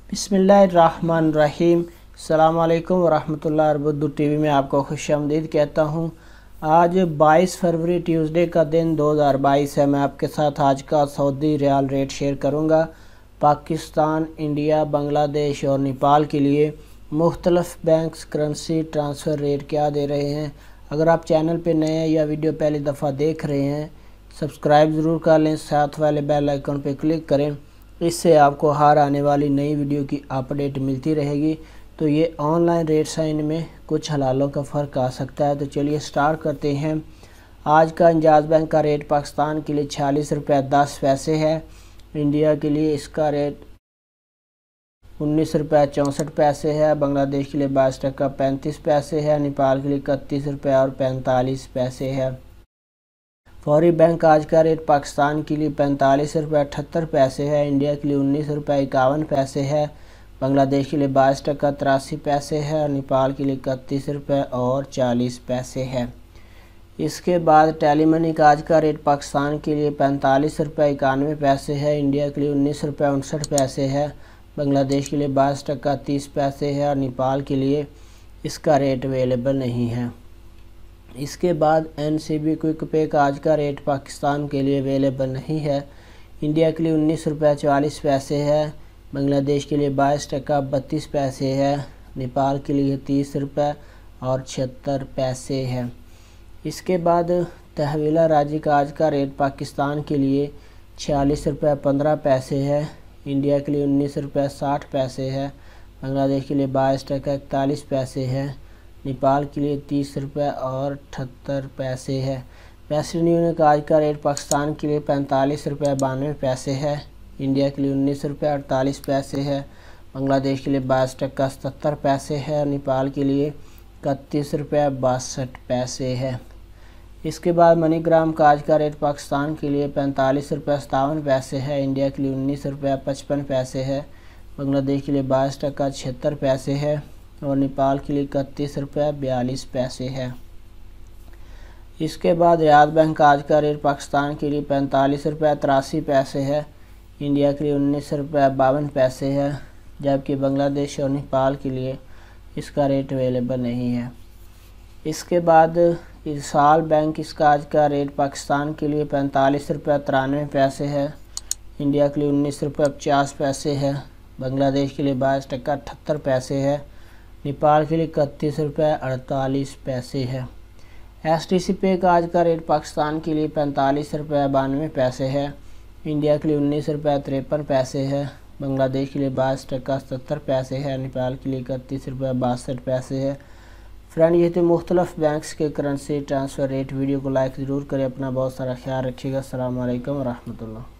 बिस्मिल्लाहिर्रहमानिर्रहीम। अस्सलामुअलैकुम वरहमतुल्लाहि। उर्दू टीवी में आपको खुशामदीद कहता हूँ। आज 22 फरवरी ट्यूसडे का दिन 2022 है। मैं आपके साथ आज का सऊदी रियाल रेट शेयर करूँगा। पाकिस्तान, इंडिया, बांग्लादेश और नेपाल के लिए मुख्तलिफ बैंक्स करेंसी ट्रांसफ़र रेट क्या दे रहे हैं। अगर आप चैनल पर नए हैं या वीडियो पहली दफ़ा देख रहे हैं, सब्सक्राइब ज़रूर कर लें, साथ वाले बेल आइकन पर क्लिक करें। इससे आपको हर आने वाली नई वीडियो की अपडेट मिलती रहेगी। तो ये ऑनलाइन रेट्स हैं, इनमें कुछ हलालों का फ़र्क आ सकता है। तो चलिए स्टार्ट करते हैं। आज का इंजाज़ बैंक का रेट पाकिस्तान के लिए 46 रुपये 10 पैसे है। इंडिया के लिए इसका रेट 19 रुपये 64 पैसे है। बांग्लादेश के लिए 22 टका 35 पैसे है। नेपाल के लिए 31 रुपये और 45 पैसे है। फौरी बैंक आज का रेट पाकिस्तान के लिए 45 रुपये 78 पैसे है। इंडिया के लिए 19 रुपये 51 पैसे है। बांग्लादेश के लिए 22 टका 83 पैसे है। और नेपाल के लिए 31 रुपये और 40 पैसे है। इसके बाद टेली मनी का आज का रेट पाकिस्तान के लिए 45 रुपये 91 पैसे है। इंडिया के लिए 19 रुपये 59 पैसे है। बांग्लादेश के लिए 22 टका 30 पैसे है। और नेपाल के लिए इसका रेट अवेलेबल नहीं है। इसके बाद NCB क्विक पे का आज का रेट पाकिस्तान के लिए अवेलेबल नहीं है। इंडिया के लिए 19 रुपये 44 पैसे है। बांग्लादेश के लिए 22 टका 32 पैसे है। नेपाल के लिए 30 रुपये और 76 पैसे है। इसके बाद तहवीला राजी का आज का रेट पाकिस्तान के लिए 46 रुपये 15 पैसे है। इंडिया के लिए 19 रुपये 60 पैसे है। बांग्लादेश के लिए 22 टका 41 पैसे है। नेपाल के लिए 30 रुपये और 78 पैसे है। वेस्टर्न यूनियन का आज का रेट पाकिस्तान के लिए 45 रुपये 92 पैसे है। इंडिया के लिए 19 रुपये 48 पैसे है। बांग्लादेश के लिए 22 टका 77 पैसे है। और नेपाल के लिए 31 रुपये 62 पैसे है। इसके बाद मनीग्राम का आज का रेट पाकिस्तान के लिए 45 रुपये 57 पैसे है। इंडिया के लिए 19 रुपये 55 पैसे है। बांग्लादेश के लिए 22 टका 76 पैसे है। और नेपाल के लिए 31 रुपये 42 पैसे है। इसके बाद रियाद बैंक का आज का रेट पाकिस्तान के लिए 45 रुपये 83 पैसे है। इंडिया के लिए 19 रुपये 52 पैसे है। जबकि बांग्लादेश और नेपाल के लिए इसका रेट अवेलेबल नहीं है। इसके बाद इरसाल बैंक, इसका आज का रेट पाकिस्तान के लिए 45 रुपये 93 पैसे है। इंडिया के लिए 19 रुपये 50 पैसे है। बांग्लादेश के लिए 22 टका 78 पैसे है। नेपाल के लिए 31 रुपये 48 पैसे है। STC पे का आज का रेट पाकिस्तान के लिए 45 रुपये 92 पैसे है। इंडिया के लिए 19 रुपये 53 पैसे है। बांग्लादेश के लिए 22 टका 70 पैसे है। नेपाल के लिए 31 रुपये 62 पैसे है। फ्रेंड, ये थे मुख्तलिफ बैंक्स के करेंसी ट्रांसफ़र रेट। वीडियो को लाइक ज़रूर करें। अपना बहुत सारा ख्याल रखिएगा। अस्सलाम वालेकुम रहमतुल्लाह।